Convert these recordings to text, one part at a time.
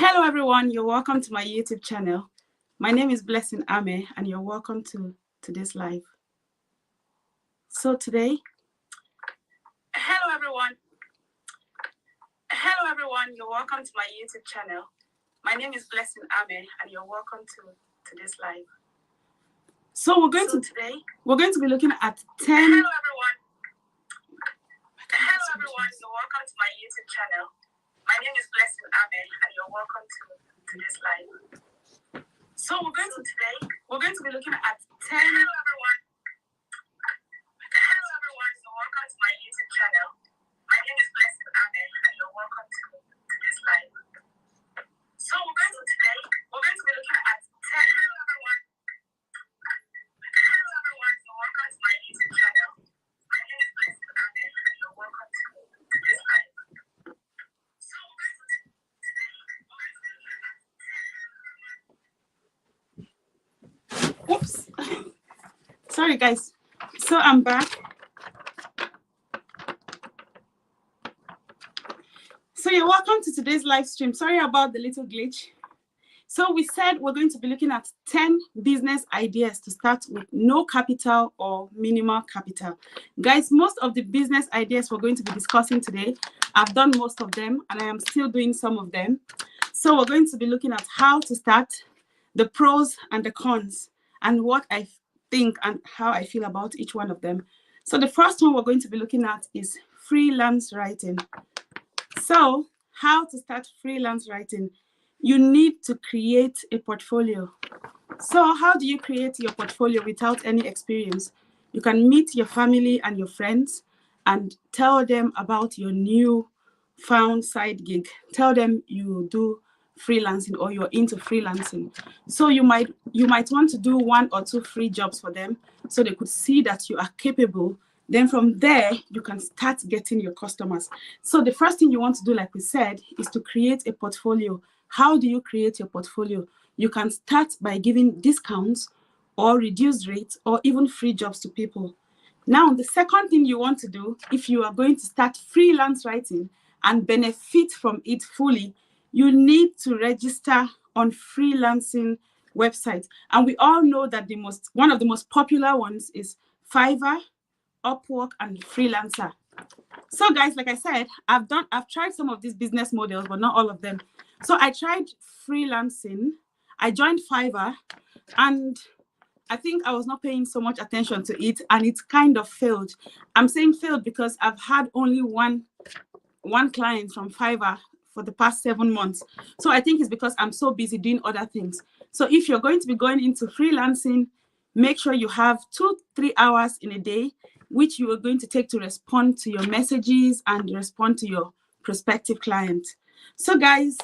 Hello everyone, you're welcome to my YouTube channel. My name is Blessing Ame and you're welcome to today's live. So today, hello everyone, you're welcome to my YouTube channel. My name is Blessing Ame and you're welcome to today's live. So we're going to be looking at 10. Hello everyone, you're welcome to my YouTube channel. My name is Blessing Ame and you're welcome to today's live. So we're going to be looking at 10. Hello everyone, you're welcome to my YouTube channel. My name is Blessing Ame and you're welcome to today's live. So we're going to be looking at 10. Hello everyone, you're welcome to my YouTube channel. My name is Blessing Ame and you're welcome to today's live. Oops. Sorry, guys. So I'm back. So you're welcome to today's live stream. Sorry about the little glitch. So we said we're going to be looking at 10 business ideas to start with no capital or minimal capital. Guys, most of the business ideas we're going to be discussing today, I've done most of them and I am still doing some of them. So we're going to be looking at how to start, the pros and the cons, and what I think and how I feel about each one of them. So the first one we're going to be looking at is freelance writing. So how to start freelance writing? You need to create a portfolio. So how do you create your portfolio without any experience? You can meet your family and your friends and tell them about your new found side gig. Tell them you do freelancing or you're into freelancing. So you might want to do 1 or 2 free jobs for them so they could see that you are capable. Then from there, you can start getting your customers. So the first thing you want to do, like we said, is to create a portfolio. How do you create your portfolio? You can start by giving discounts or reduced rates or even free jobs to people. Now, the second thing you want to do, if you are going to start freelance writing and benefit from it fully, you need to register on freelancing websites. And we all know that one of the most popular ones is Fiverr, Upwork, and Freelancer. So guys, like I said, I've tried some of these business models, but not all of them. So I tried freelancing, I joined Fiverr, and I think I was not paying so much attention to it, and it kind of failed. I'm saying failed because I've had only one client from Fiverr for the past 7 months. So I think it's because I'm so busy doing other things. So if you're going to be going into freelancing, make sure you have 2-3 hours in a day, which you are going to take to respond to your messages and respond to your prospective client. So guys,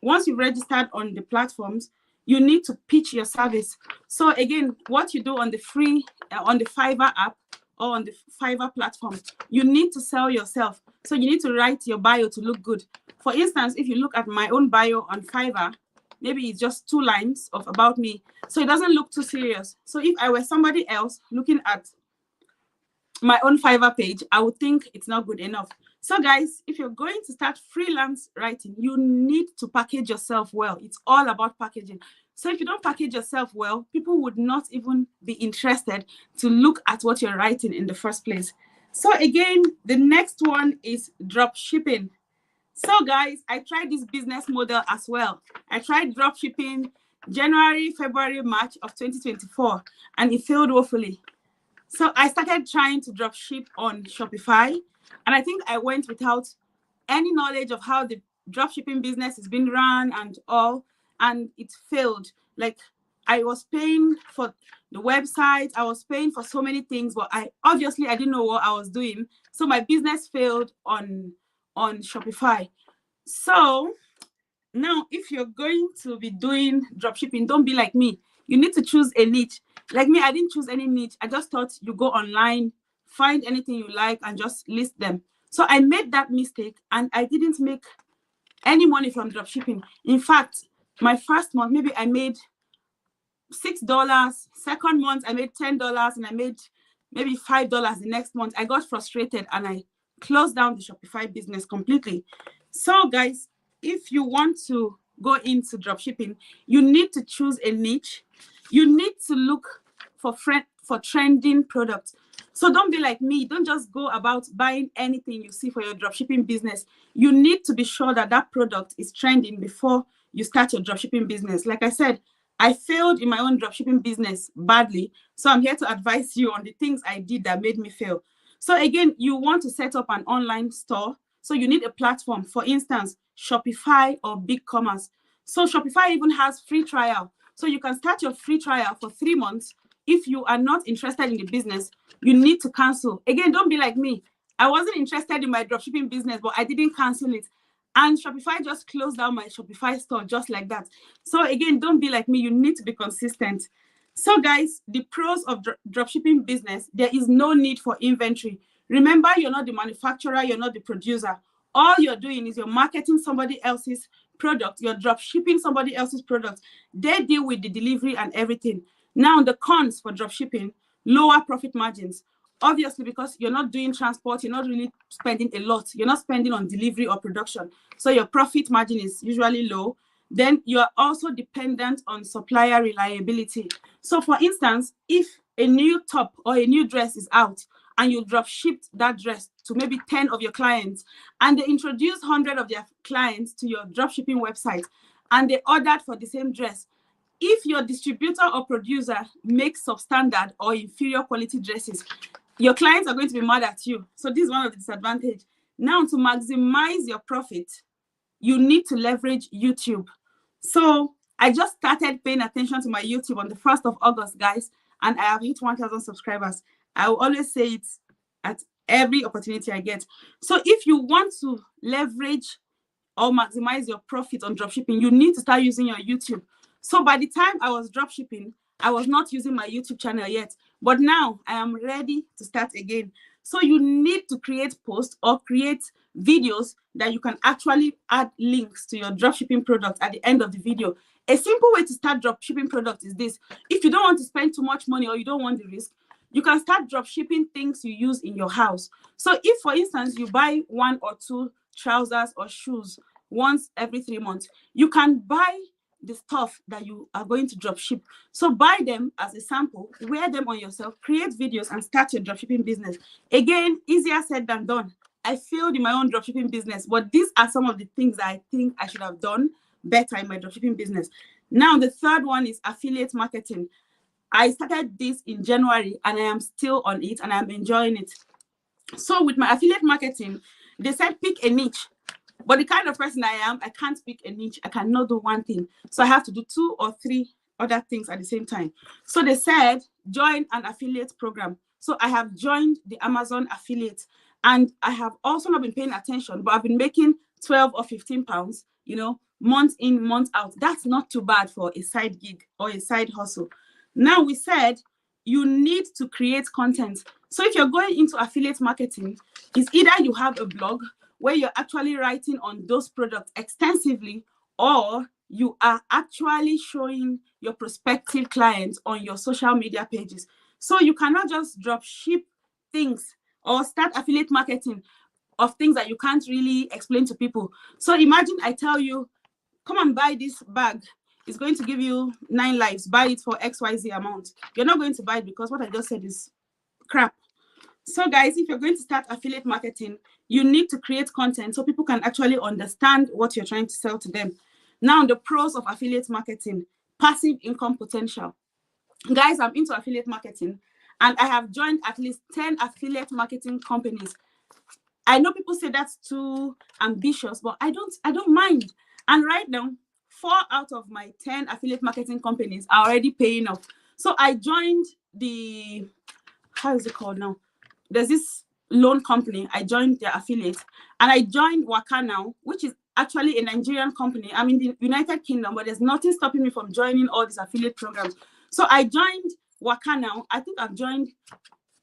once you've registered on the platforms, you need to pitch your service. So again, what you do on the Fiverr app or on the Fiverr platform, you need to sell yourself. So you need to write your bio to look good. For instance, if you look at my own bio on Fiverr, maybe it's just 2 lines of about me. So it doesn't look too serious. So if I were somebody else looking at my own Fiverr page, I would think it's not good enough. So guys, if you're going to start freelance writing, you need to package yourself well. It's all about packaging. So if you don't package yourself well, people would not even be interested to look at what you're writing in the first place. So again, the next one is drop shipping. So guys, I tried this business model as well. I tried drop shipping January, February, March of 2024, and it failed woefully. So I started trying to drop ship on Shopify, and I think I went without any knowledge of how the drop shipping business is being run and all, and it failed. Like, I was paying for the website, I was paying for so many things, but I didn't know what I was doing. So my business failed on Shopify. So now, if you're going to be doing dropshipping, don't be like me. You need to choose a niche. Like me, I didn't choose any niche. I just thought you go online, find anything you like, and just list them. So I made that mistake, and I didn't make any money from dropshipping. In fact, my first month, maybe I made $6. Second month, I made $10, and I made maybe $5 the next month. I got frustrated, and I closed down the Shopify business completely. So guys, if you want to go into dropshipping, you need to choose a niche. You need to look for trending products. So don't be like me. Don't just go about buying anything you see for your dropshipping business. You need to be sure that that product is trending before you start your dropshipping business. Like I said, I failed in my own dropshipping business badly. So I'm here to advise you on the things I did that made me fail. So again, you want to set up an online store. So you need a platform, for instance, Shopify or BigCommerce. So Shopify even has free trial. So you can start your free trial for 3 months. If you are not interested in the business, you need to cancel. Again, don't be like me. I wasn't interested in my dropshipping business, but I didn't cancel it. And Shopify just closed down my Shopify store just like that. So again, don't be like me. You need to be consistent. So guys, the pros of dropshipping business, there is no need for inventory. Remember, you're not the manufacturer, you're not the producer. All you're doing is you're marketing somebody else's product, you're dropshipping somebody else's product. They deal with the delivery and everything. Now, the cons for dropshipping, lower profit margins. Obviously, because you're not doing transport, you're not really spending a lot. You're not spending on delivery or production. So your profit margin is usually low. Then you're also dependent on supplier reliability. So for instance, if a new top or a new dress is out and you drop shipped that dress to maybe 10 of your clients and they introduce 100 of their clients to your dropshipping website and they ordered for the same dress, if your distributor or producer makes substandard or inferior quality dresses, your clients are going to be mad at you. So this is one of the disadvantages. Now, to maximize your profit, you need to leverage YouTube. So I just started paying attention to my YouTube on the 1st of August, guys, and I have hit 1,000 subscribers. I will always say it at every opportunity I get. So if you want to leverage or maximize your profit on dropshipping, you need to start using your YouTube. So by the time I was dropshipping, I was not using my YouTube channel yet, but now I am ready to start again. So you need to create posts or create videos that you can actually add links to your dropshipping product at the end of the video. A simple way to start dropshipping product is this. If you don't want to spend too much money or you don't want the risk, you can start dropshipping things you use in your house. So if, for instance, you buy 1 or 2 trousers or shoes once every 3 months, you can buy the stuff that you are going to drop ship. So buy them as a sample, wear them on yourself, create videos, and start your dropshipping business. Again, easier said than done. I failed in my own dropshipping business, but these are some of the things that I think I should have done better in my dropshipping business. Now, the third one is affiliate marketing. I started this in January and I am still on it and I'm enjoying it. So with my affiliate marketing, they said pick a niche. But the kind of person I am, I can't pick a niche. I cannot do one thing. So I have to do 2 or 3 other things at the same time. So they said, join an affiliate program. So I have joined the Amazon affiliate. And I have also not been paying attention, but I've been making 12 or 15 pounds, month in, month out. That's not too bad for a side gig or a side hustle. Now we said you need to create content. So if you're going into affiliate marketing, it's either you have a blog where you're actually writing on those products extensively, or you are actually showing your prospective clients on your social media pages. So you cannot just drop ship things or start affiliate marketing of things that you can't really explain to people. So imagine I tell you, come and buy this bag. It's going to give you 9 lives. Buy it for XYZ amount. You're not going to buy it because what I just said is crap. So guys, if you're going to start affiliate marketing, you need to create content so people can actually understand what you're trying to sell to them. Now, the pros of affiliate marketing, passive income potential. Guys, I'm into affiliate marketing and I have joined at least 10 affiliate marketing companies. I know people say that's too ambitious, but I don't mind. And right now, 4 out of my 10 affiliate marketing companies are already paying off. So I joined the, how is it called now? There's this loan company. I joined their affiliate, and I joined Waka now, which is actually a Nigerian company. I'm in the United Kingdom, but there's nothing stopping me from joining all these affiliate programs. So I joined Waka now. I think I've joined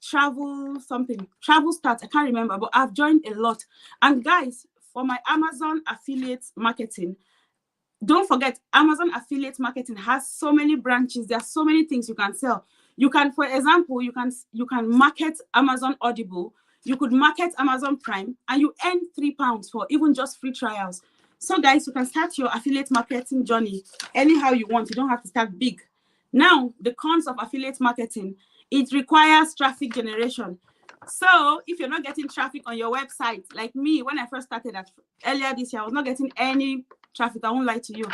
Travel Start. I can't remember, but I've joined a lot. And guys, for my Amazon affiliate marketing, don't forget, Amazon affiliate marketing has so many branches. There are so many things you can sell. You can, for example, you can market Amazon Audible. You could market Amazon Prime, and you earn £3 for even just free trials. So guys, you can start your affiliate marketing journey anyhow you want. You don't have to start big. Now, the cons of affiliate marketing, it requires traffic generation. So if you're not getting traffic on your website, like me, when I first started earlier this year, I was not getting any traffic. I won't lie to you.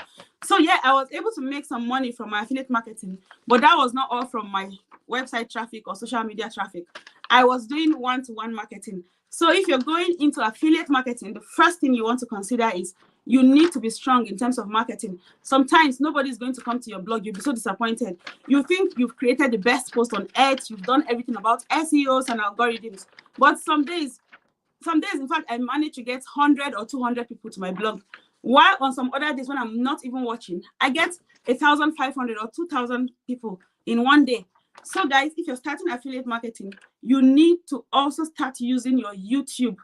So yeah, I was able to make some money from my affiliate marketing, but that was not all from my website traffic or social media traffic. I was doing one-to-one marketing. So if you're going into affiliate marketing, the first thing you want to consider is you need to be strong in terms of marketing. Sometimes nobody's going to come to your blog. You'll be so disappointed. You think you've created the best post on earth. You've done everything about SEOs and algorithms. But some days, in fact, I managed to get 100 or 200 people to my blog. While on some other days when I'm not even watching, I get 1,500 or 2,000 people in one day. So guys, if you're starting affiliate marketing, you need to also start using your YouTube.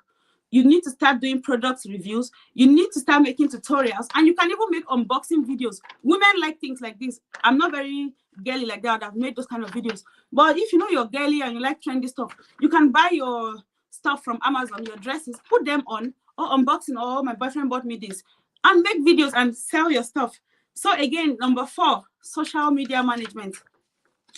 You need to start doing product reviews. You need to start making tutorials, and you can even make unboxing videos. Women like things like this. I'm not very girly like that. I've made those kind of videos. But if you know you're girly and you like trendy stuff, you can buy your stuff from Amazon, your dresses, put them on, or unboxing, or my boyfriend bought me this, and make videos and sell your stuff. So again, number 4, social media management.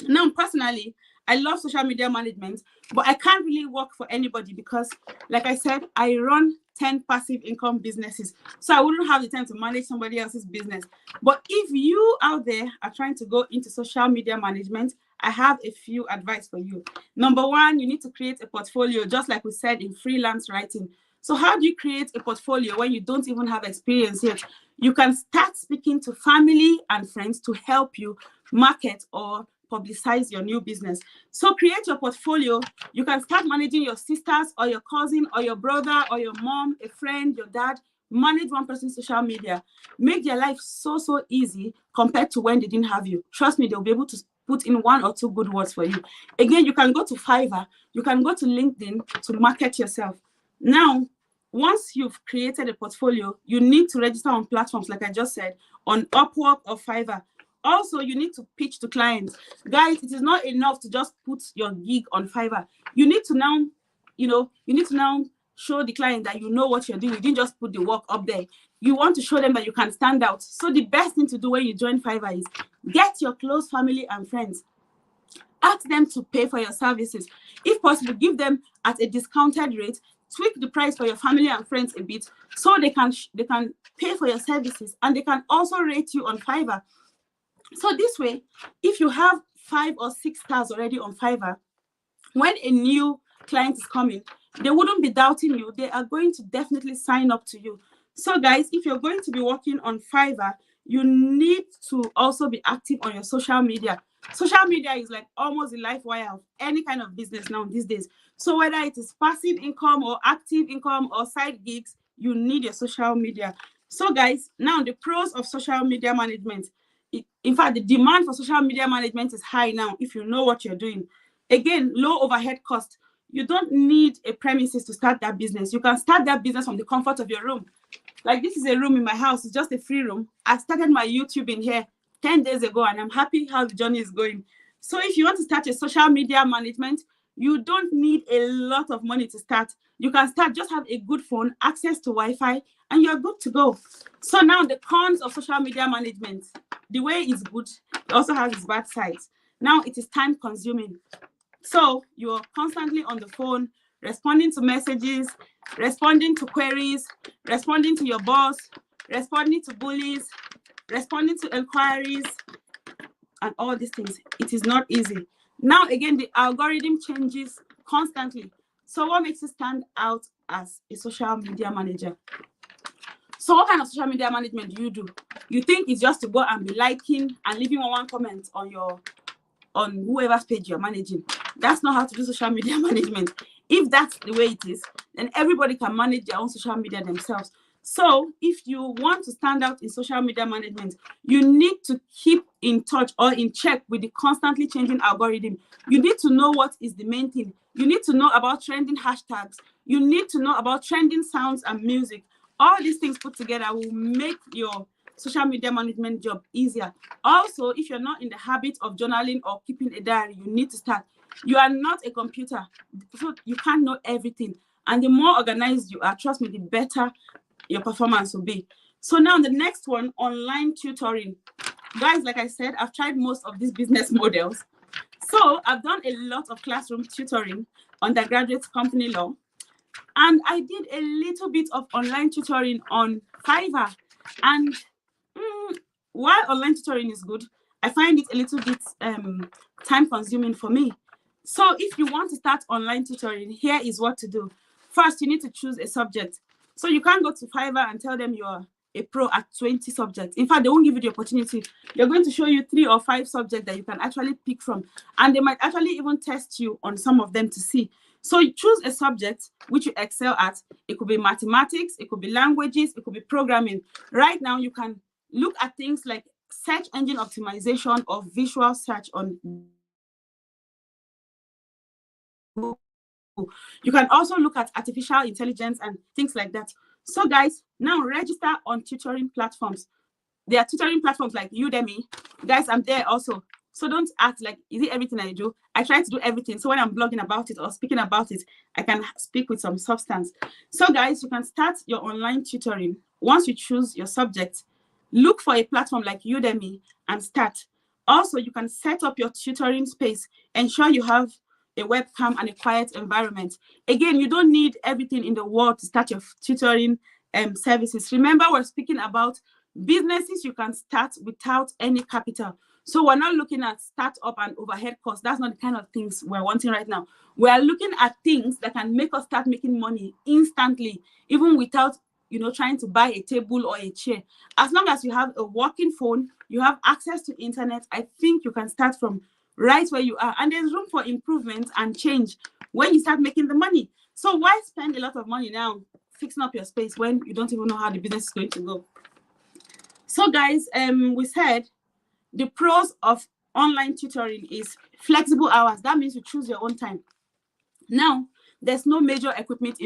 Now, personally, I love social media management, but I can't really work for anybody because, like I said, I run 10 passive income businesses. So I wouldn't have the time to manage somebody else's business. But if you out there are trying to go into social media management, I have a few advice for you. Number 1, you need to create a portfolio, just like we said in freelance writing. So how do you create a portfolio when you don't even have experience yet? You can start speaking to family and friends to help you market or publicize your new business. So create your portfolio. You can start managing your sisters or your cousin or your brother or your mom, a friend, your dad. Manage one person's social media. Make their life so easy compared to when they didn't have you. Trust me, they'll be able to put in 1 or 2 good words for you. Again, you can go to Fiverr. You can go to LinkedIn to market yourself. Now, once you've created a portfolio, you need to register on platforms, like I just said, on Upwork or Fiverr. Also, you need to pitch to clients. Guys, it is not enough to just put your gig on Fiverr. You need to now, show the client that you know what you're doing. You didn't just put the work up there. You want to show them that you can stand out. So the best thing to do when you join Fiverr is get your close family and friends. Ask them to pay for your services. If possible, give them at a discounted rate. Tweak the price for your family and friends a bit so they can pay for your services, and they can also rate you on Fiverr. So this way, if you have 5 or 6 stars already on Fiverr, when a new client is coming, they wouldn't be doubting you. They are going to definitely sign up to you. So guys, if you're going to be working on Fiverr, you need to also be active on your social media. Social media is like almost the life wire of any kind of business now these days. So whether it is passive income or active income or side gigs, you need your social media. So guys, now the pros of social media management. In fact, the demand for social media management is high now if you know what you're doing. Again, low overhead cost. You don't need a premises to start that business. You can start that business from the comfort of your room. Like this is a room in my house. It's just a free room. I started my YouTube in here 10 days ago, and I'm happy how the journey is going. So if you want to start a social media management, you don't need a lot of money to start. You can start, just have a good phone, access to Wi-Fi, and you're good to go. So now the cons of social media management. The way it's good, it also has its bad sides. Now it is time consuming. So you're constantly on the phone, responding to messages, responding to queries, responding to your boss, responding to bullies, responding to inquiries, and all these things. It is not easy. Now, again, the algorithm changes constantly. So what makes you stand out as a social media manager? So what kind of social media management do you do? You think it's just to go and be liking and leaving one comment on whoever's page you're managing. That's not how to do social media management. If that's the way it is, then everybody can manage their own social media themselves. So if you want to stand out in social media management, you need to keep in touch or in check with the constantly changing algorithm. You need to know what is the main thing. You need to know about trending hashtags. You need to know about trending sounds and music. All these things put together will make your social media management job easier. Also, if you're not in the habit of journaling or keeping a diary, you need to start. You are not a computer, so you can't know everything. And the more organized you are, trust me, the better your performance will be. So now the next one, online tutoring. Guys, like I said, I've tried most of these business models. So I've done a lot of classroom tutoring, undergraduate company law, and I did a little bit of online tutoring on Fiverr. And while online tutoring is good, I find it a little bit time consuming for me. So if you want to start online tutoring, here is what to do. First, you need to choose a subject. So you can't go to Fiverr and tell them you're a pro at 20 subjects. In fact, they won't give you the opportunity. They're going to show you 3 or 5 subjects that you can actually pick from. And they might actually even test you on some of them to see. So you choose a subject which you excel at. It could be mathematics, it could be languages, it could be programming. Right now, you can look at things like search engine optimization or visual search on Google. You can also look at artificial intelligence and things like that. So guys, now register on tutoring platforms. There are tutoring platforms like Udemy. Guys, I'm there also. So don't act like, is it everything I do? I try to do everything. So when I'm blogging about it or speaking about it, I can speak with some substance. So guys, you can start your online tutoring. Once you choose your subject, look for a platform like Udemy and start. Also, you can set up your tutoring space. Ensure you have a webcam and a quiet environment. Again, you don't need everything in the world to start your tutoring services. Remember, we're speaking about businesses you can start without any capital. So we're not looking at startup and overhead costs. That's not the kind of things we're wanting right now. We're looking at things that can make us start making money instantly, even without trying to buy a table or a chair. As long as you have a working phone, you have access to internet, I think you can start from right where you are. And there's room for improvement and change when you start making the money. So why spend a lot of money now fixing up your space when you don't even know how the business is going to go? So guys, we said the pros of online tutoring is flexible hours. That means you choose your own time. Now, there's no major equipment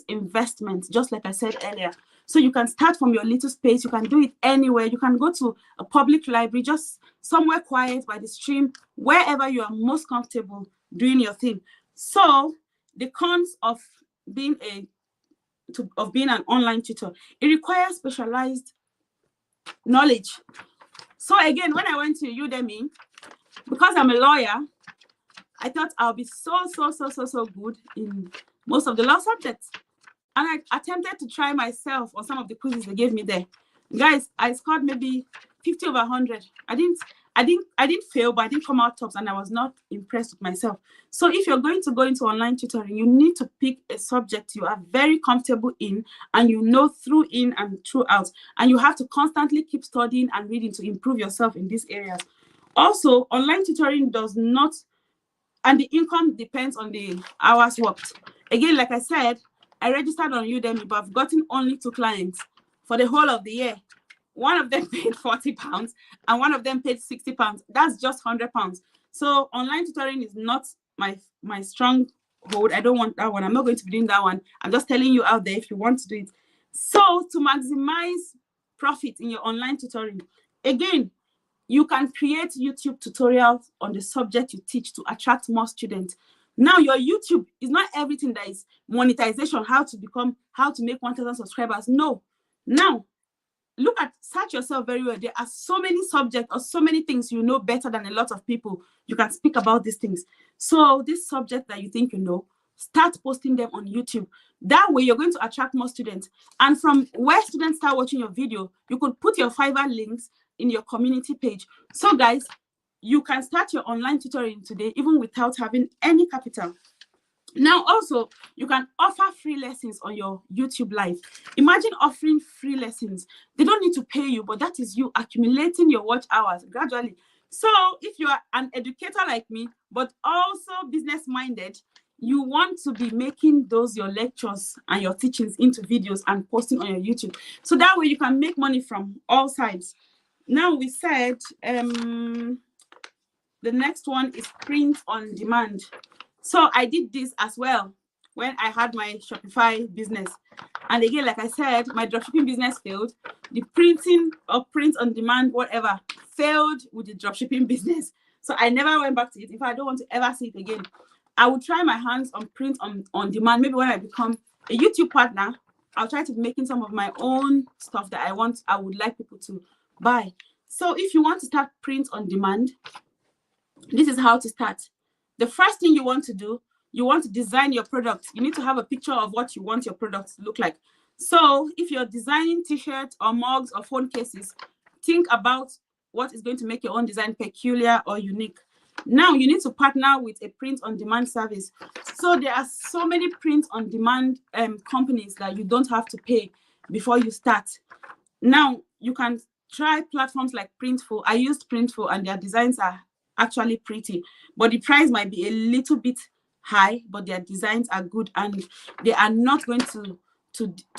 investment, just like I said earlier. So you can start from your little space. You can do it anywhere. You can go to a public library, just somewhere quiet by the stream, wherever you are most comfortable doing your thing. So the cons of being an online tutor, it requires specialized knowledge. So again, when I went to Udemy, because I'm a lawyer, I thought I'll be so good in most of the law subjects. And I attempted to try myself on some of the quizzes they gave me there. Guys, I scored maybe 50 over 100. I didn't fail, but I didn't come out tops, and I was not impressed with myself. So if you're going to go into online tutoring, you need to pick a subject you are very comfortable in and you know through in and throughout. And you have to constantly keep studying and reading to improve yourself in these areas. Also, online tutoring does not, and the income depends on the hours worked. Again, like I said, I registered on Udemy, but I've gotten only 2 clients for the whole of the year. One of them paid £40 and one of them paid £60. That's just £100. So online tutoring is not my strong hold. I don't want that one. I'm not going to be doing that one. I'm just telling you out there if you want to do it. So to maximize profit in your online tutoring, again, you can create YouTube tutorials on the subject you teach to attract more students. Now, your YouTube is not everything that is monetization, how to make 1,000 subscribers. No. Now, search yourself very well. There are so many subjects or so many things you know better than a lot of people. You can speak about these things. So this subject that you think you know, start posting them on YouTube. That way, you're going to attract more students. And from where students start watching your video, you could put your Fiverr links in your community page. So guys, you can start your online tutoring today even without having any capital. Now also, you can offer free lessons on your YouTube live. Imagine offering free lessons. They don't need to pay you, but that is you accumulating your watch hours gradually. So if you are an educator like me, but also business-minded, you want to be making your lectures and your teachings into videos and posting on your YouTube. So that way you can make money from all sides. Now we said the next one is print on demand. So I did this as well when I had my Shopify business. And again, like I said, my dropshipping business failed. The printing or print on demand, whatever, failed with the dropshipping business. So I never went back to it. If I don't want to ever see it again, I would try my hands on print on demand. Maybe when I become a YouTube partner, I'll try to be making some of my own stuff that I would like people to buy. So if you want to start print on demand, this is how to start. The first thing you want to do, you want to design your product. You need to have a picture of what you want your product to look like. So if you're designing t-shirts or mugs or phone cases, think about what is going to make your own design peculiar or unique. Now you need to partner with a print on demand service. So there are so many print on demand companies that you don't have to pay before you start. Now you can try platforms like Printful. I used Printful and their designs are actually pretty, but the price might be a little bit high, but their designs are good and they are not going to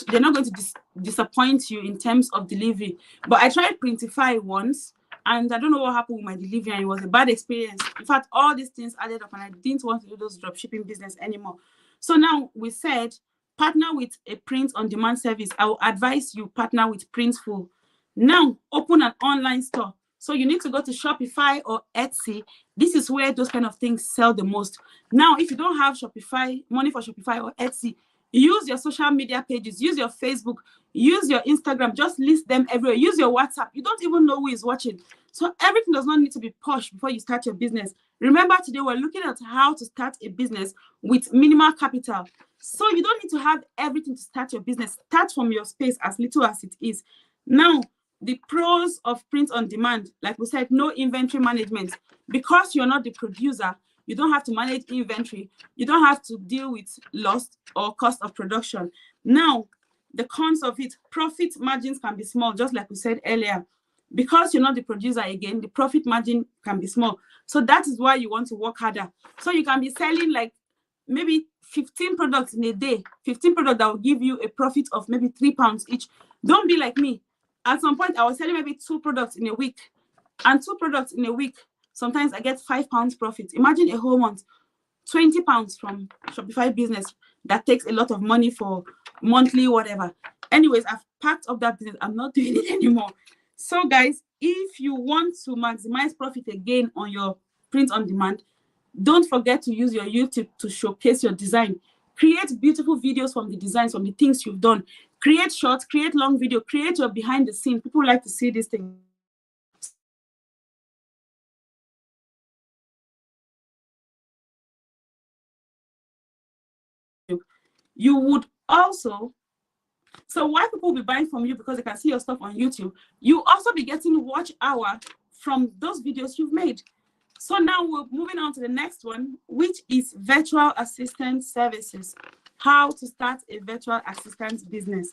they're not going to disappoint you in terms of delivery. But I tried Printify once and I don't know what happened with my delivery, and it was a bad experience. In fact, all these things added up and I didn't want to do those dropshipping business anymore. So now we said partner with a print on demand service. I will advise you partner with Printful. Now open an online store. So you need to go to Shopify or Etsy. This is where those kind of things sell the most. Now, if you don't have money for Shopify or Etsy, use your social media pages, use your Facebook, use your Instagram, just list them everywhere. Use your WhatsApp. You don't even know who is watching. So everything does not need to be pushed before you start your business. Remember, today we're looking at how to start a business with minimal capital. So you don't need to have everything to start your business. Start from your space, as little as it is. Now, the pros of print on demand, like we said, no inventory management. Because you're not the producer, you don't have to manage inventory. You don't have to deal with loss or cost of production. Now, the cons of it, profit margins can be small, just like we said earlier. Because you're not the producer again, the profit margin can be small. So that is why you want to work harder. So you can be selling like maybe 15 products in a day, 15 products that will give you a profit of maybe £3 each. Don't be like me. At some point, I was selling maybe 2 products in a week. And 2 products in a week, sometimes I get £5 profit. Imagine a whole month, £20 from Shopify business that takes a lot of money for monthly, whatever. Anyways, I've packed up that business. I'm not doing it anymore. So guys, if you want to maximize profit again on your print on demand, don't forget to use your YouTube to showcase your design. Create beautiful videos from the designs, from the things you've done. Create short, create long video, create your behind the scene. People like to see these things. You would also, so why people will be buying from you because they can see your stuff on YouTube, you also be getting watch hour from those videos you've made. So now we're moving on to the next one, which is virtual assistant services. How to start a virtual assistant business.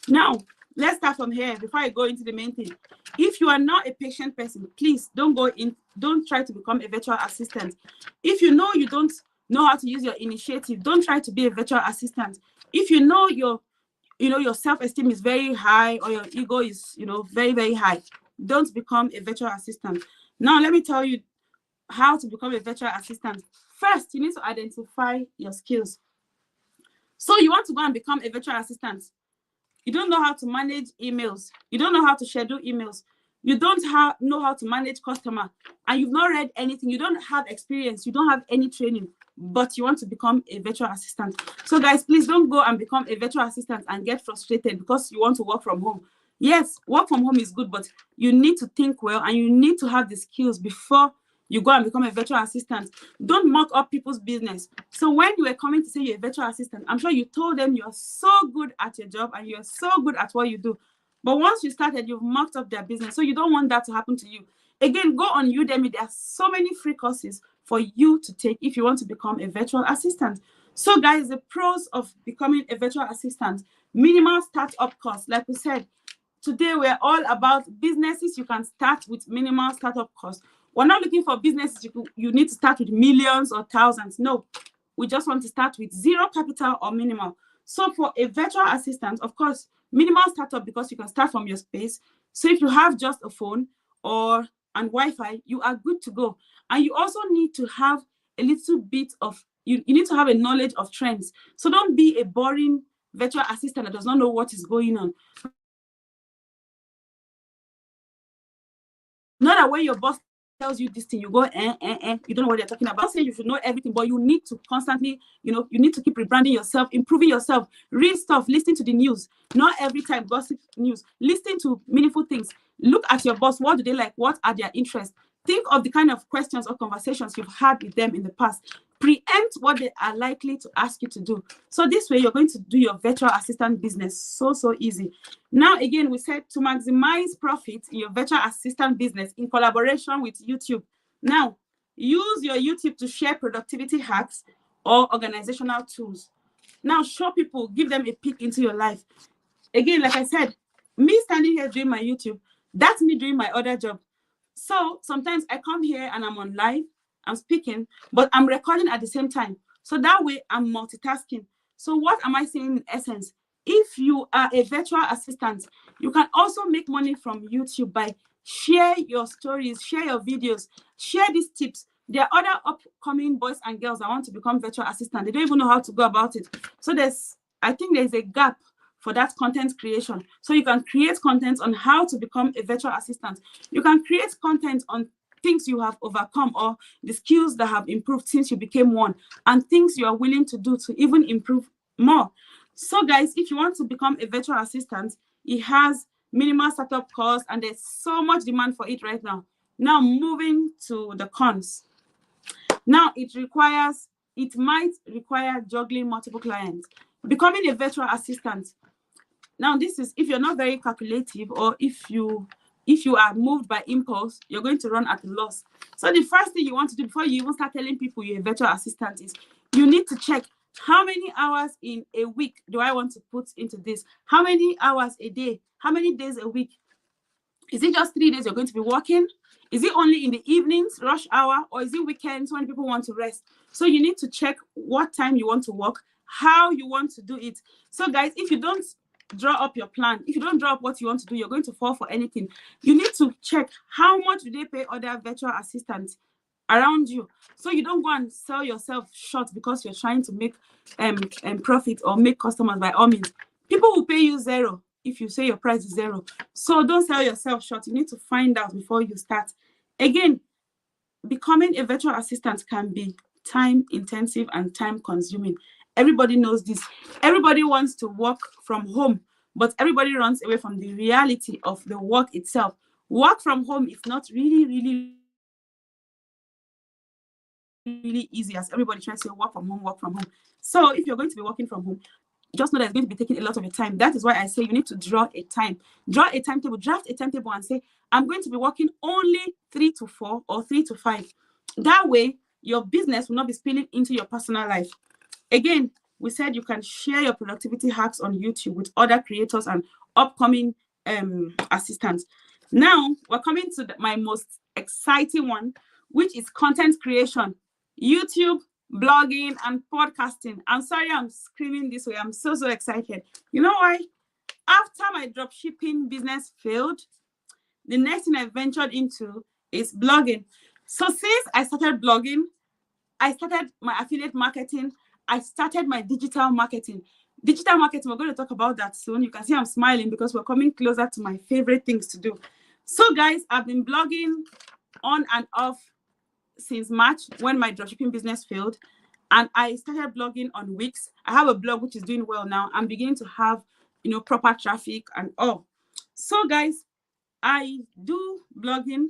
Now, let's start from here before I go into the main thing. If you are not a patient person, please don't try to become a virtual assistant. If you know you don't know how to use your initiative, don't try to be a virtual assistant. If you know your self-esteem is very high or your ego is, very, very high, don't become a virtual assistant. Now, let me tell you how to become a virtual assistant. First, you need to identify your skills. So you want to go and become a virtual assistant. You don't know how to manage emails. You don't know how to schedule emails. You don't know how to manage customer. And you've not read anything. You don't have experience. You don't have any training. But you want to become a virtual assistant. So guys, please don't go and become a virtual assistant and get frustrated because you want to work from home. Yes, work from home is good, but you need to think well and you need to have the skills before you go and become a virtual assistant. Don't mock up people's business. So when you were coming to say you're a virtual assistant, I'm sure you told them you're so good at your job and you're so good at what you do. But once you started, you've mocked up their business. So you don't want that to happen to you. Again, go on Udemy. There are so many free courses for you to take if you want to become a virtual assistant. So guys, the pros of becoming a virtual assistant: minimal startup cost. Like we said, today we're all about businesses you can start with minimal startup cost. We're not looking for businesses you need to start with millions or thousands. No, we just want to start with zero capital or minimal. So for a virtual assistant, of course, minimal startup because you can start from your space. So if you have just a phone and Wi-Fi, you are good to go. And you also need to have a little bit of, you need to have a knowledge of trends. So don't be a boring virtual assistant that does not know what is going on. Not that when your boss tells you this thing, you go, you don't know what they're talking about. I'm not saying you should know everything, but you need to constantly, you need to keep rebranding yourself, improving yourself, read stuff, listen to the news. Not every time gossip news. Listen to meaningful things. Look at your boss. What do they like? What are their interests? Think of the kind of questions or conversations you've had with them in the past. Preempt what they are likely to ask you to do. So this way, you're going to do your virtual assistant business so easy. Now, again, we said to maximize profit in your virtual assistant business in collaboration with YouTube. Now, use your YouTube to share productivity hacks or organizational tools. Now, show people, give them a peek into your life. Again, like I said, me standing here doing my YouTube, that's me doing my other job. So sometimes I come here and I'm on live, I'm speaking, but I'm recording at the same time. So that way I'm multitasking. So what am I saying in essence? If you are a virtual assistant, you can also make money from YouTube by share your stories, share your videos, share these tips. There are other upcoming boys and girls that want to become virtual assistant. They don't even know how to go about it. So I think there's a gap for that content creation. So you can create content on how to become a virtual assistant. You can create content on things you have overcome or the skills that have improved since you became one, and things you are willing to do to even improve more. So guys, if you want to become a virtual assistant, it has minimal startup costs and there's so much demand for it right now. Now moving to the cons. Now it might require juggling multiple clients. Becoming a virtual assistant. Now this is if you're not very calculative, or if you are moved by impulse, you're going to run at a loss. So the first thing you want to do before you even start telling people you're a virtual assistant is you need to check how many hours in a week do I want to put into this? How many hours a day? How many days a week? Is it just 3 days you're going to be working? Is it only in the evenings, rush hour, or is it weekends when people want to rest? So you need to check what time you want to work, how you want to do it. So guys, if you don't draw up your plan, if you don't draw up what you want to do, you're going to fall for anything. You need to check how much do they pay other virtual assistants around you, so you don't go and sell yourself short because you're trying to make profit or make customers. By all means, people will pay you zero if you say your price is zero. So don't sell yourself short. You need to find out before you start. Again, becoming a virtual assistant can be time intensive and time consuming. Everybody knows this. Everybody wants to work from home, but everybody runs away from the reality of the work itself. Work from home is not really easy as everybody tries to say work from home. So if you're going to be working from home, just know that it's going to be taking a lot of your time. That is why I say you need to draw a timetable, draft a timetable and say, I'm going to be working only 3 to 4 or 3 to 5. That way, your business will not be spilling into your personal life. Again, we said you can share your productivity hacks on YouTube with other creators and upcoming assistants. Now, we're coming to my most exciting one, which is content creation, YouTube, blogging, and podcasting. I'm sorry I'm screaming this way. I'm so excited. You know why? After my dropshipping business failed, the next thing I ventured into is blogging. So since I started blogging, I started my affiliate marketing. I started my digital marketing. Digital marketing, we're going to talk about that soon. You can see I'm smiling because we're coming closer to my favorite things to do. So guys, I've been blogging on and off since March when my dropshipping business failed. And I started blogging on Wix. I have a blog which is doing well now. I'm beginning to have, proper traffic and all. So guys, I do blogging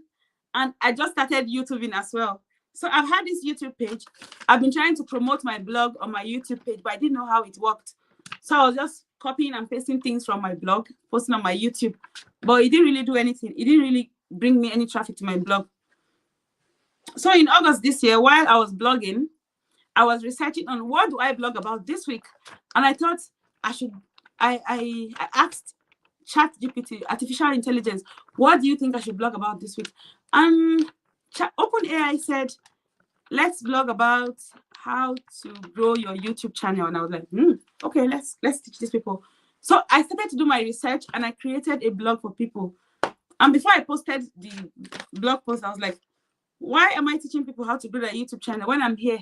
and I just started YouTubing as well. So I've had this YouTube page. I've been trying to promote my blog on my YouTube page, but I didn't know how it worked. So I was just copying and pasting things from my blog, posting on my YouTube, but it didn't really do anything. It didn't really bring me any traffic to my blog. So in August this year, while I was blogging, I was researching on what do I blog about this week. And I thought I asked ChatGPT, artificial intelligence, what do you think I should blog about this week? And OpenAI said, let's blog about how to grow your YouTube channel. And I was like, okay, let's teach these people. So I started to do my research and I created a blog for people. And before I posted the blog post, I was like, why am I teaching people how to grow their YouTube channel when I'm here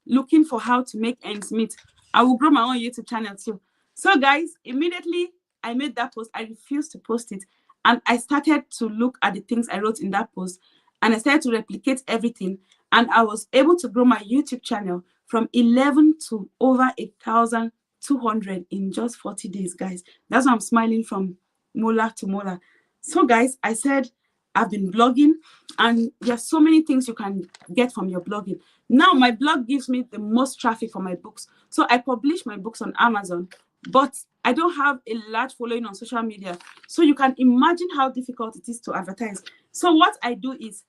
looking for how to make ends meet? I will grow my own YouTube channel too. So guys, immediately I made that post. I refused to post it. And I started to look at the things I wrote in that post. and I started to replicate everything. And I was able to grow my YouTube channel from 11 to over 1,200 in just 40 days, guys. That's why I'm smiling from molar to molar. So, guys, I said I've been blogging, and there's so many things you can get from your blogging. Now, my blog gives me the most traffic for my books. So I publish my books on Amazon, but I don't have a large following on social media. So you can imagine how difficult it is to advertise. So what I do is,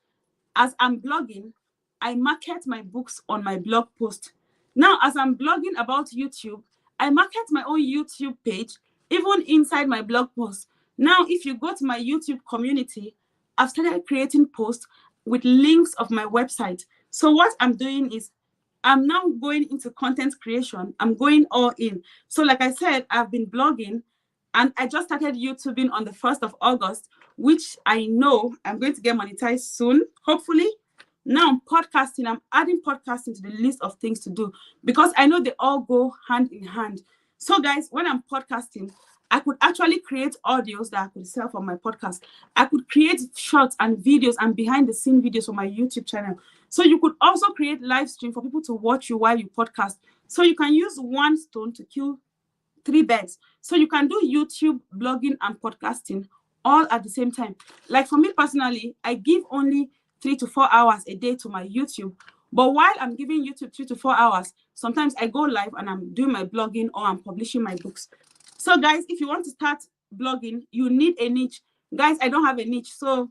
as I'm blogging, I market my books on my blog post. Now, as I'm blogging about YouTube, I market my own YouTube page, even inside my blog post. Now, if you go to my YouTube community, I've started creating posts with links of my website. So what I'm doing is, I'm now going into content creation. I'm going all in. So like I said, I've been blogging, and I just started YouTubing on the 1st of August, which I know I'm going to get monetized soon, hopefully. Now, podcasting, I'm adding podcasting to the list of things to do because I know they all go hand in hand. So guys, when I'm podcasting, I could actually create audios that I could sell for my podcast. I could create shorts and videos and behind the scene videos for my YouTube channel. So you could also create live stream for people to watch you while you podcast. So you can use one stone to kill 3 birds. So you can do YouTube, blogging, and podcasting all at the same time. Like for me personally, I give only 3 to 4 hours a day to my YouTube. But while I'm giving YouTube 3 to 4 hours, sometimes I go live and I'm doing my blogging or I'm publishing my books. So guys, if you want to start blogging, you need a niche. Guys, I don't have a niche. So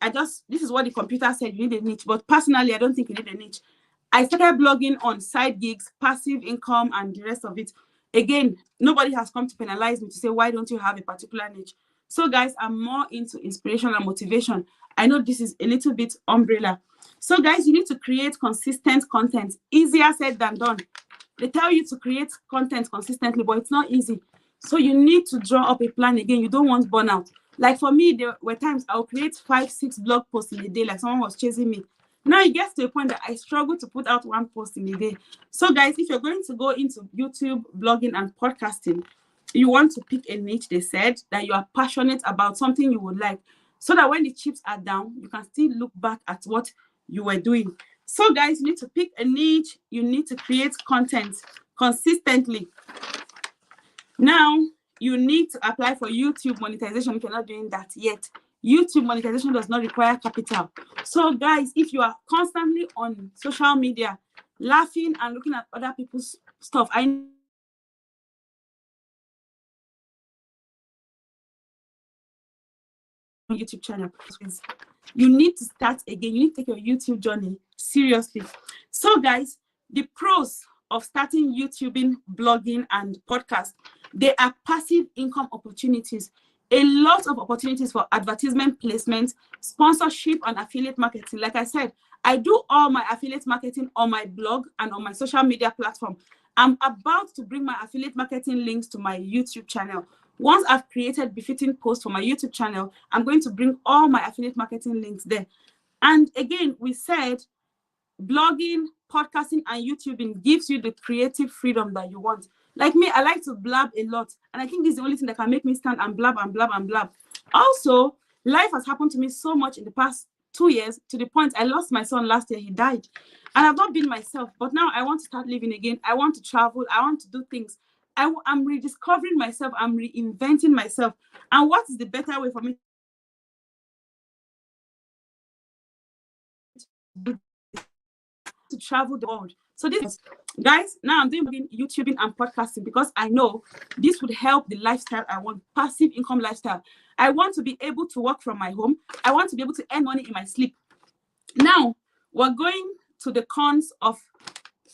this is what the computer said, you need a niche. But personally, I don't think you need a niche. I started blogging on side gigs, passive income, and the rest of it. Again, nobody has come to penalize me to say, why don't you have a particular niche? So guys, I'm more into inspiration and motivation. I know this is a little bit umbrella. So guys, you need to create consistent content. Easier said than done. They tell you to create content consistently, but it's not easy. So you need to draw up a plan again. You don't want burnout. Like for me, there were times I'll create 5, 6 blog posts in a day, like someone was chasing me. Now it gets to a point that I struggle to put out 1 post in a day. So guys, if you're going to go into YouTube, blogging, and podcasting, you want to pick a niche, they said, that you are passionate about, something you would like, so that when the chips are down, you can still look back at what you were doing. So guys, you need to pick a niche. You need to create content consistently. Now, you need to apply for YouTube monetization if you're not doing that yet. YouTube monetization does not require capital. So guys, if you are constantly on social media, laughing and looking at other people's stuff, I YouTube channel, you need to start again. You need to take your YouTube journey seriously. So guys, the pros of starting YouTubing, blogging, and podcast, they are passive income opportunities. A lot of opportunities for advertisement placement, sponsorship, and affiliate marketing. Like I said, I do all my affiliate marketing on my blog and on my social media platform. I'm about to bring my affiliate marketing links to my YouTube channel. Once I've created befitting posts for my YouTube channel, I'm going to bring all my affiliate marketing links there. And again, we said blogging, podcasting, and YouTubing gives you the creative freedom that you want. Like me, I like to blab a lot. And I think this is the only thing that can make me stand and blab and blab and blab. Also, life has happened to me so much in the past 2 years, to the point I lost my son last year. He died. And I've not been myself. But now I want to start living again. I want to travel. I want to do things. I'm rediscovering myself. I'm reinventing myself. And what is the better way for me to travel the world? So this, guys, now I'm doing YouTubing and podcasting because I know this would help the lifestyle I want, passive income lifestyle. I want to be able to work from my home. I want to be able to earn money in my sleep. Now, we're going to the cons of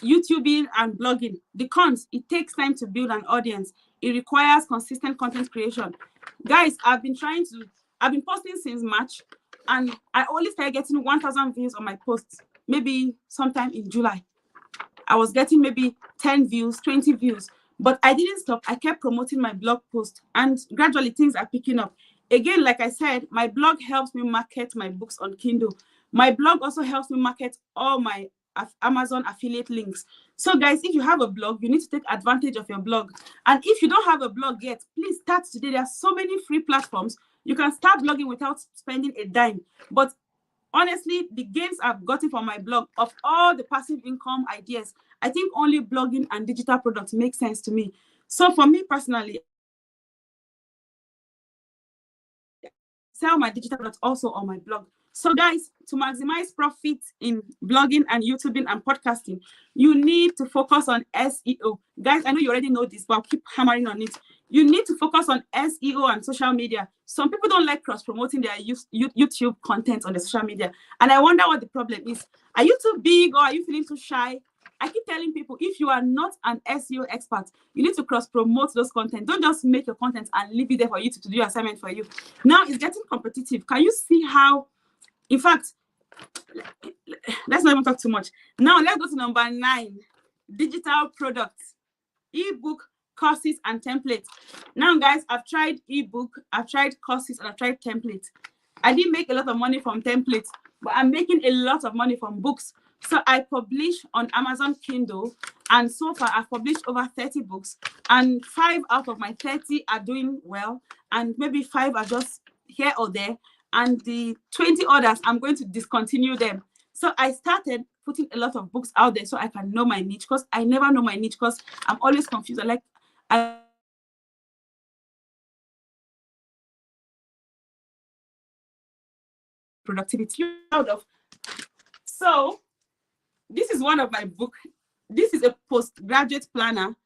YouTubing and blogging. The cons: it takes time to build an audience. It requires consistent content creation. Guys, I've been posting since March, and I only started getting 1,000 views on my posts maybe sometime in July. I was getting maybe 10 views, 20 views, but I didn't stop. I kept promoting my blog post, and gradually things are picking up. Again, like I said, my blog helps me market my books on Kindle. My blog also helps me market all my Amazon affiliate links. So guys, if you have a blog, you need to take advantage of your blog. And if you don't have a blog yet, please start today. There are so many free platforms. You can start blogging without spending a dime. But Honestly, the gains I've gotten from my blog, of all the passive income ideas, I think only blogging and digital products make sense to me. So for me personally, sell my digital products also on my blog. So guys, to maximize profit in blogging and YouTubing and podcasting, you need to focus on SEO. Guys, I know you already know this, but I'll keep hammering on it. You need to focus on SEO and social media. Some people don't like cross-promoting their YouTube content on the social media. And I wonder what the problem is. Are you too big, or are you feeling too shy? I keep telling people, if you are not an SEO expert, you need to cross-promote those content. Don't just make your content and leave it there for you to do your assignment for you. Now it's getting competitive. Can you see how, in fact, let's not even talk too much. Now let's go to number 9, digital products, ebook, courses, and templates. Now, guys, I've tried ebook, I've tried courses, and I've tried templates. I didn't make a lot of money from templates, but I'm making a lot of money from books. So I publish on Amazon Kindle, and so far I've published over 30 books, and 5 out of my 30 are doing well, and maybe 5 are just here or there, and the 20 others, I'm going to discontinue them. So I started putting a lot of books out there so I can know my niche, because I never know my niche, because I'm always confused. I productivity out of. So this is one of my books. This is a postgraduate planner,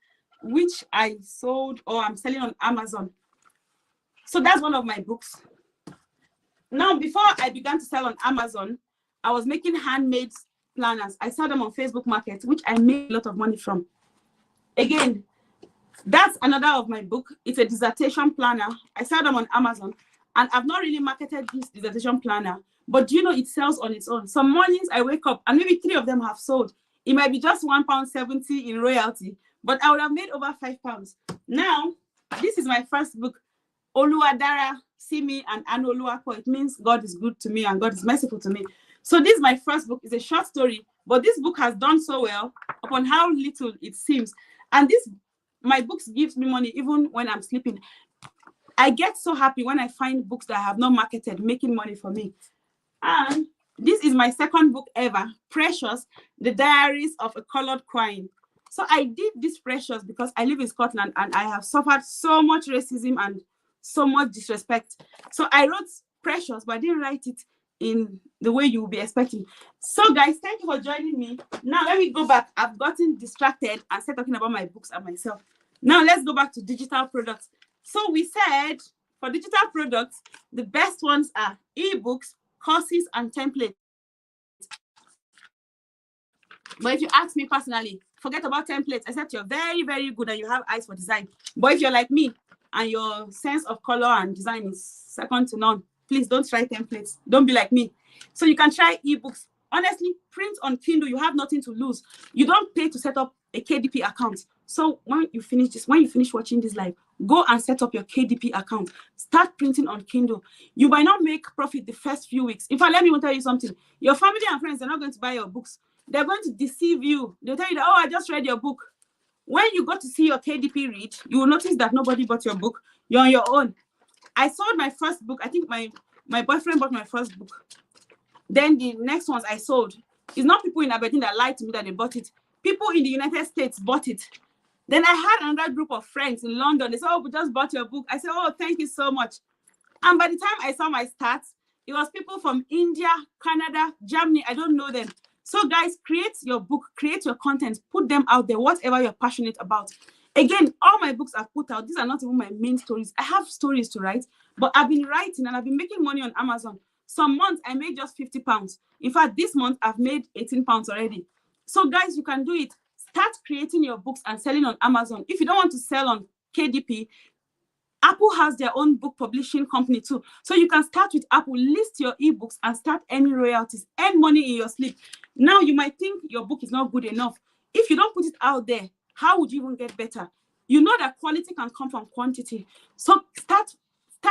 which I sold, or I'm selling on Amazon. So that's one of my books. Now, before I began to sell on Amazon, I was making handmade planners. I sell them on Facebook Market, which I made a lot of money from. Again, that's another of my book. It's a dissertation planner. I sell them on Amazon, and I've not really marketed this dissertation planner, but do you know, it sells on its own. Some mornings I wake up and maybe 3 of them have sold. It might be just £1.70 in royalty, but I would have made over £5. Now, this is my first book, Oluwadara, See Me and Anoluwako. It means God is good to me and God is merciful to me. So this is my first book. It's a short story, but this book has done so well upon how little it seems. And my books gives me money even when I'm sleeping. I get so happy when I find books that I have not marketed making money for me. And this is my second book ever, Precious, The Diaries of a Colored Queen. So I did this Precious because I live in Scotland and I have suffered so much racism and so much disrespect. So I wrote Precious, but I didn't write it in the way you will be expecting. So guys, thank you for joining me. Now let me go back. I've gotten distracted and started talking about my books and myself. Now let's go back to digital products. So we said for digital products, the best ones are ebooks, courses, and templates. But if you ask me personally, forget about templates, except you're very, very good and you have eyes for design. But if you're like me and your sense of color and design is second to none, please don't try templates. Don't be like me. So you can try ebooks. Honestly, print on Kindle, you have nothing to lose. You don't pay to set up a KDP account. So when you finish watching this live, go and set up your KDP account. Start printing on Kindle. You might not make profit the first few weeks. In fact, let me tell you something. Your family and friends are not going to buy your books. They're going to deceive you. They'll tell you that, oh, I just read your book. When you go to see your KDP read, you will notice that nobody bought your book. You're on your own. I sold my first book. I think my boyfriend bought my first book. Then the next ones I sold. It's not people in Aberdeen that lied to me that they bought it. People in the United States bought it. Then I had another group of friends in London. They said, oh, we just bought your book. I said, oh, thank you so much. And by the time I saw my stats, it was people from India, Canada, Germany. I don't know them. So guys, create your book, create your content, put them out there, whatever you're passionate about. Again, all my books I've put out, these are not even my main stories. I have stories to write, but I've been writing and I've been making money on Amazon. Some months I made just £50. In fact, this month I've made £18 already. So guys, you can do it. Start creating your books and selling on Amazon. If you don't want to sell on KDP, Apple has their own book publishing company too. So you can start with Apple, list your ebooks and start earning royalties, earn money in your sleep. Now you might think your book is not good enough. If you don't put it out there, how would you even get better? You know that quality can come from quantity. So start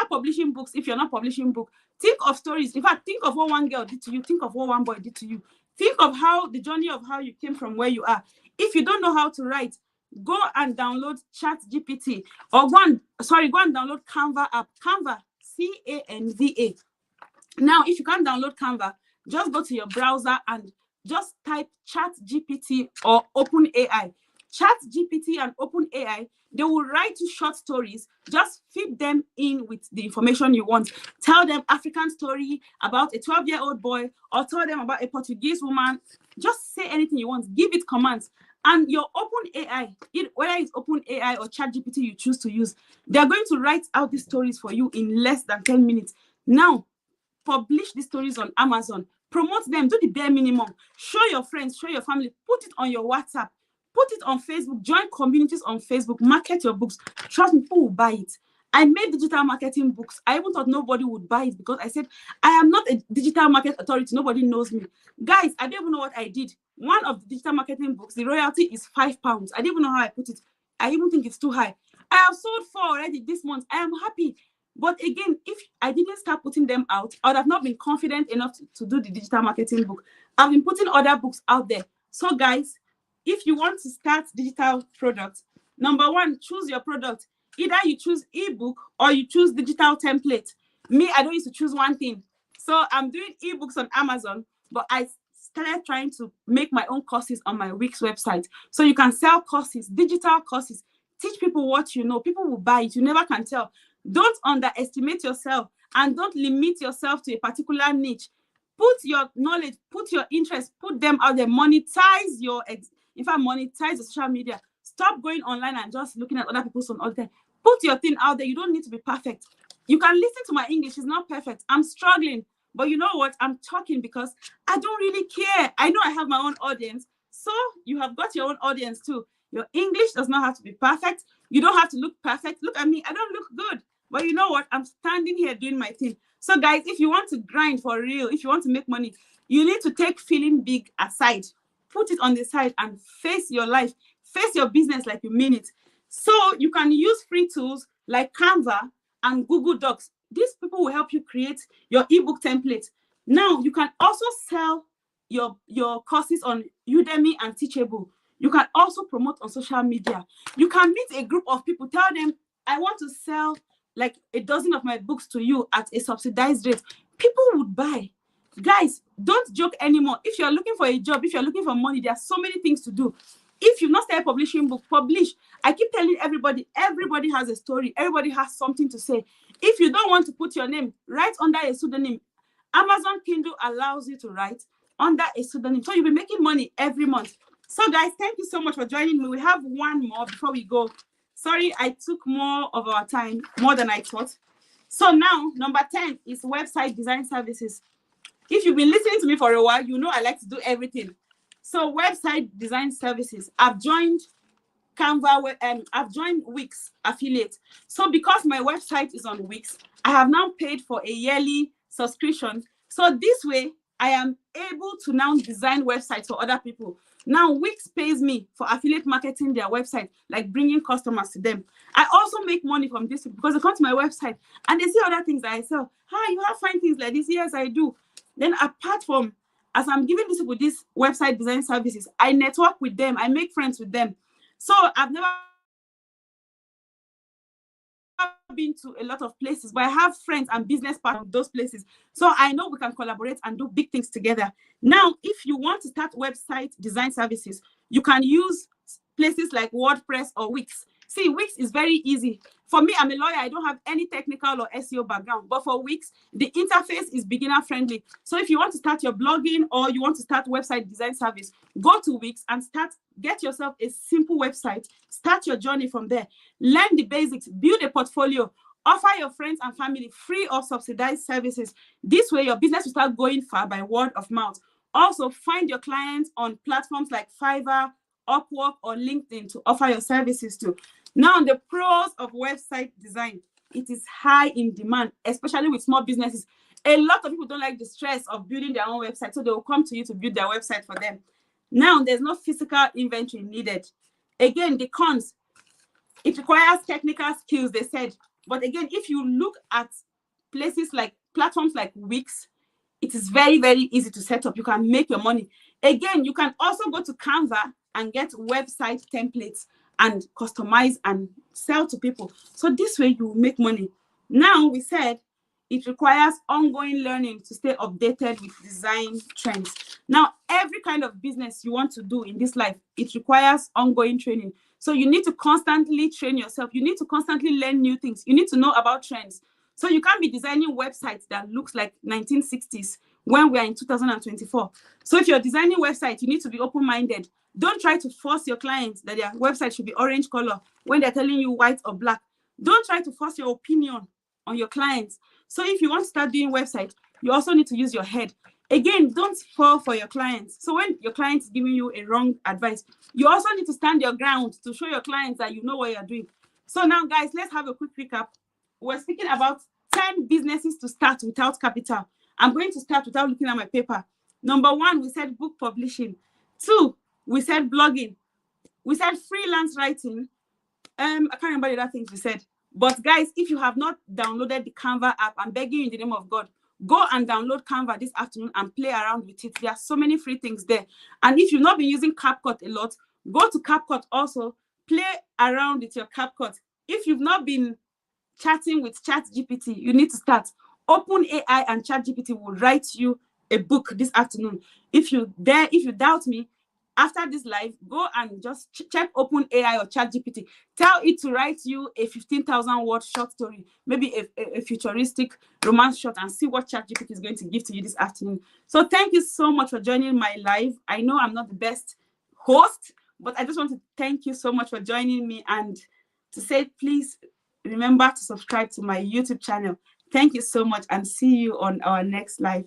publishing books. If you're not publishing book, think of stories. In fact, think of what one girl did to you. Think of what one boy did to you. Think of how the journey of how you came from where you are. If you don't know how to write, go and download ChatGPT or go and download Canva app. Canva, C-A-N-V-A. Now, if you can't download Canva, Just go to your browser and just type ChatGPT or OpenAI. ChatGPT and OpenAI, they will write you short stories. Just feed them in with the information you want. Tell them African story about a 12-year-old boy, or tell them about a Portuguese woman. Just say anything you want. Give it commands. And your OpenAI, whether it's OpenAI or ChatGPT you choose to use, they're going to write out these stories for you in less than 10 minutes. Now, publish these stories on Amazon. Promote them. Do the bare minimum. Show your friends, show your family. Put it on your WhatsApp. Put it on Facebook. Join communities on Facebook. Market your books. Trust me, people will buy it. I made digital marketing books. I even thought nobody would buy it because I said, I am not a digital market authority. Nobody knows me. Guys, I don't even know what I did. One of the digital marketing books, the royalty is £5. I didn't even know how I put it. I even think it's too high. I have sold 4 already this month. I am happy. But again, if I didn't start putting them out, I would have not been confident enough to do the digital marketing book. I've been putting other books out there. So guys, if you want to start digital products, number 1, choose your product. Either you choose ebook or you choose digital template. Me, I don't used to choose one thing. So I'm doing ebooks on Amazon, but I started trying to make my own courses on my Wix website. So you can sell courses, digital courses. Teach people what you know. People will buy it. You never can tell. Don't underestimate yourself and don't limit yourself to a particular niche. Put your knowledge, put your interest, put them out there. Monetize your, monetize your social media. Stop going online and just looking at other people's on all the time. Put your thing out there. You don't need to be perfect. You can listen to my English. It's not perfect. I'm struggling. But you know what? I'm talking because I don't really care. I know I have my own audience. So you have got your own audience too. Your English does not have to be perfect. You don't have to look perfect. Look at me. I don't look good. But you know what? I'm standing here doing my thing. So guys, if you want to grind for real, if you want to make money, you need to take feeling big aside. Put it on the side and face your life. Face your business like you mean it. So you can use free tools like Canva and Google Docs. These people will help you create your ebook template. Now, you can also sell your courses on Udemy and Teachable. You can also promote on social media. You can meet a group of people, tell them, I want to sell like a dozen of my books to you at a subsidized rate. People would buy. Guys, don't joke anymore. If you're looking for a job, if you're looking for money, there are so many things to do. If you've not started publishing books, publish. I keep telling everybody has a story. Everybody has something to say. If you don't want to put your name, write under a pseudonym. Amazon Kindle allows you to write under a pseudonym. So you'll be making money every month. So guys, thank you so much for joining me. We have one more before we go. Sorry, I took more of our time, more than I thought. So now, number 10 is website design services. If you've been listening to me for a while, you know I like to do everything. So website design services. I've joined Canva, I've joined Wix affiliate. So because my website is on Wix, I have now paid for a yearly subscription. So this way, I am able to now design websites for other people. Now, Wix pays me for affiliate marketing their website, like bringing customers to them. I also make money from this because they come to my website and they see other things that I sell. Hi, you have fine things like this? Yes, I do. Then apart from, as I'm giving this with these website design services, I network with them. I make friends with them. So I've never been to a lot of places, but I have friends and business partners in those places. So I know we can collaborate and do big things together. Now, if you want to start website design services, you can use places like WordPress or Wix. See, Wix is very easy. For me, I'm a lawyer. I don't have any technical or SEO background. But for Wix, the interface is beginner friendly. So if you want to start your blogging or you want to start website design service, go to Wix and get yourself a simple website. Start your journey from there. Learn the basics. Build a portfolio. Offer your friends and family free or subsidized services. This way, your business will start going far by word of mouth. Also, find your clients on platforms like Fiverr, Upwork, or LinkedIn to offer your services to. Now, the pros of website design. It is high in demand, especially with small businesses. A lot of people don't like the stress of building their own website, so they will come to you to build their website for them. Now, there's no physical inventory needed. Again, the cons. It requires technical skills, they said. But again, if you look at platforms like Wix, it is very, very easy to set up. You can make your money. Again, you can also go to Canva and get website templates and customize and sell to people. So this way you make money. Now, we said it requires ongoing learning to stay updated with design trends. Now, every kind of business you want to do in this life, it requires ongoing training. So you need to constantly train yourself. You need to constantly learn new things. You need to know about trends. So you can't be designing websites that looks like 1960s when we are in 2024. So if you're designing websites, you need to be open-minded. Don't try to force your clients that their website should be orange color when they're telling you white or black. Don't try to force your opinion on your clients. So if you want to start doing websites, you also need to use your head. Again, don't fall for your clients. So when your client is giving you a wrong advice, you also need to stand your ground to show your clients that you know what you're doing. So now, guys, let's have a quick recap. We're speaking about 10 businesses to start without capital. I'm going to start without looking at my paper. Number 1, we said book publishing. 2, we said blogging. We said freelance writing. I can't remember the other things we said. But guys, if you have not downloaded the Canva app, I'm begging you in the name of God, go and download Canva this afternoon and play around with it. There are so many free things there. And if you've not been using CapCut a lot, go to CapCut also, play around with your CapCut. If you've not been chatting with ChatGPT, you need to start. OpenAI and ChatGPT will write you a book this afternoon. If you doubt me, after this live, go and just check OpenAI or ChatGPT. Tell it to write you a 15,000 word short story, maybe a futuristic romance short, and see what ChatGPT is going to give to you this afternoon. So thank you so much for joining my live. I know I'm not the best host, but I just want to thank you so much for joining me and to say, please remember to subscribe to my YouTube channel. Thank you so much and see you on our next live.